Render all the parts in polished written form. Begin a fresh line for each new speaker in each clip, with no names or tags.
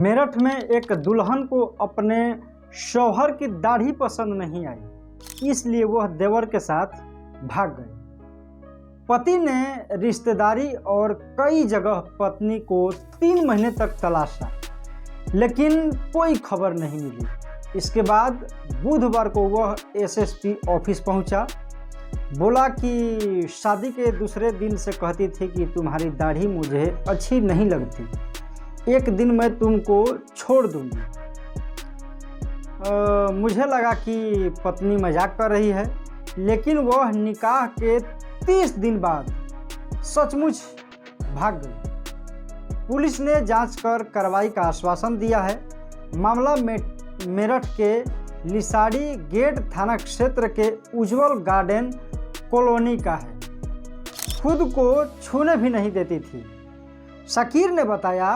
मेरठ में एक दुल्हन को अपने शौहर की दाढ़ी पसंद नहीं आई, इसलिए वह देवर के साथ भाग गए। पति ने रिश्तेदारी और कई जगह पत्नी को 3 महीने तक तलाशा, लेकिन कोई खबर नहीं मिली। इसके बाद बुधवार को वह एसएसपी ऑफिस पहुंचा। बोला कि शादी के दूसरे दिन से कहती थी कि तुम्हारी दाढ़ी मुझे अच्छी नहीं लगती, एक दिन मैं तुमको छोड़ दूंगी। मुझे लगा कि पत्नी मजाक कर रही है, लेकिन वह निकाह के 30 दिन बाद सचमुच भाग गई। पुलिस ने जांच कर कार्रवाई का आश्वासन दिया है। मामला मेरठ के लिसाड़ी गेट थाना क्षेत्र के उज्जवल गार्डन कॉलोनी का है। खुद को छूने भी नहीं देती थी। शकीर ने बताया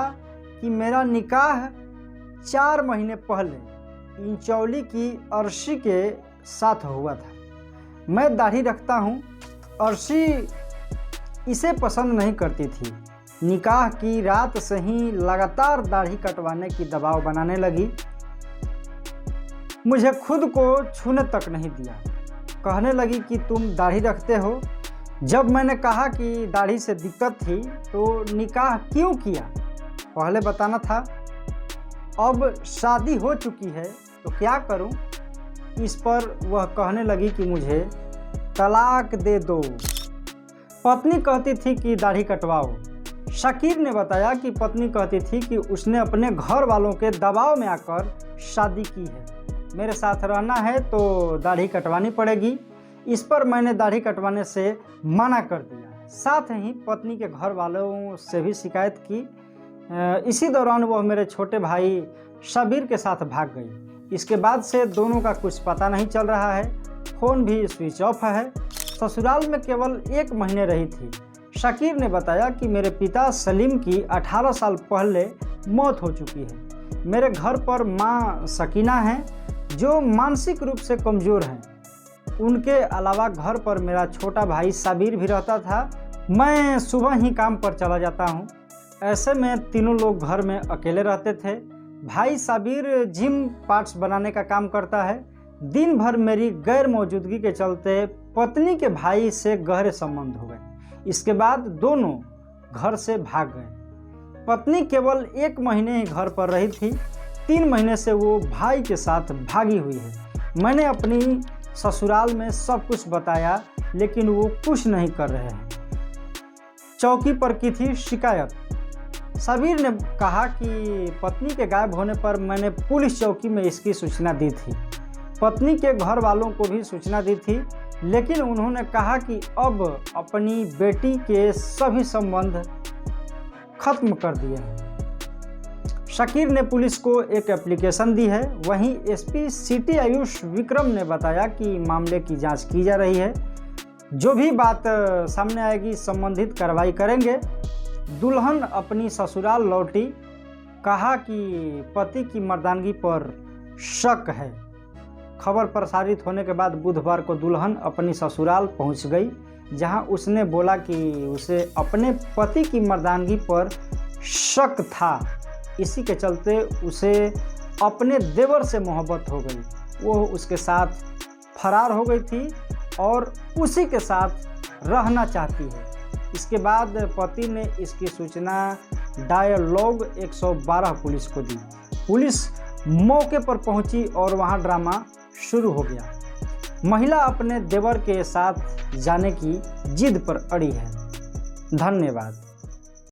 कि मेरा निकाह 4 महीने पहले इंचौली की अर्शी के साथ हुआ था। मैं दाढ़ी रखता हूँ, अर्शी इसे पसंद नहीं करती थी। निकाह की रात से ही लगातार दाढ़ी कटवाने की दबाव बनाने लगी। मुझे खुद को छूने तक नहीं दिया। कहने लगी कि तुम दाढ़ी रखते हो। जब मैंने कहा कि दाढ़ी से दिक्कत थी तो निकाह क्यों किया, पहले बताना था। अब शादी हो चुकी है तो क्या करूं? इस पर वह कहने लगी कि मुझे तलाक दे दो। पत्नी कहती थी कि दाढ़ी कटवाओ। शकीर ने बताया कि पत्नी कहती थी कि उसने अपने घर वालों के दबाव में आकर शादी की है। मेरे साथ रहना है तो दाढ़ी कटवानी पड़ेगी। इस पर मैंने दाढ़ी कटवाने से मना कर दिया। साथ ही पत्नी के घर वालों से भी शिकायत की। इसी दौरान वह मेरे छोटे भाई शबीर के साथ भाग गई। इसके बाद से दोनों का कुछ पता नहीं चल रहा है। फ़ोन भी स्विच ऑफ है। ससुराल में केवल 1 महीने रही थी। शकीर ने बताया कि मेरे पिता सलीम की 18 साल पहले मौत हो चुकी है। मेरे घर पर माँ सकीना हैं, जो मानसिक रूप से कमज़ोर हैं। उनके अलावा घर पर मेरा छोटा भाई साबिर भी रहता था। मैं सुबह ही काम पर चला जाता हूँ। ऐसे में तीनों लोग घर में अकेले रहते थे। भाई साबिर जिम पार्ट्स बनाने का काम करता है। दिन भर मेरी गैर मौजूदगी के चलते पत्नी के भाई से गहरे संबंध हो गए। इसके बाद दोनों घर से भाग गए। पत्नी केवल 1 महीने ही घर पर रही थी। 3 महीने से वो भाई के साथ भागी हुई है। मैंने अपनी ससुराल में सब कुछ बताया, लेकिन वो कुछ नहीं कर रहे हैं। चौकी पर की थी शिकायत। सबीर ने कहा कि पत्नी के गायब होने पर मैंने पुलिस चौकी में इसकी सूचना दी थी। पत्नी के घर वालों को भी सूचना दी थी, लेकिन उन्होंने कहा कि अब अपनी बेटी के सभी संबंध खत्म कर दिए हैं। शकीर ने पुलिस को एक एप्लीकेशन दी है। वहीं एसपी सिटी आयुष विक्रम ने बताया कि मामले की जांच की जा रही है। जो भी बात सामने आएगी संबंधित कार्रवाई करेंगे। दुल्हन अपनी ससुराल लौटी। कहा कि पति की मर्दानगी पर शक है। खबर प्रसारित होने के बाद बुधवार को दुल्हन अपनी ससुराल पहुंच गई, जहां उसने बोला कि उसे अपने पति की मर्दानगी पर शक था। इसी के चलते उसे अपने देवर से मोहब्बत हो गई। वो उसके साथ फरार हो गई थी और उसी के साथ रहना चाहती है। इसके बाद पति ने इसकी सूचना डायलॉग 112 पुलिस को दी। पुलिस मौके पर पहुंची और वहां ड्रामा शुरू हो गया। महिला अपने देवर के साथ जाने की जिद पर अड़ी है। धन्यवाद।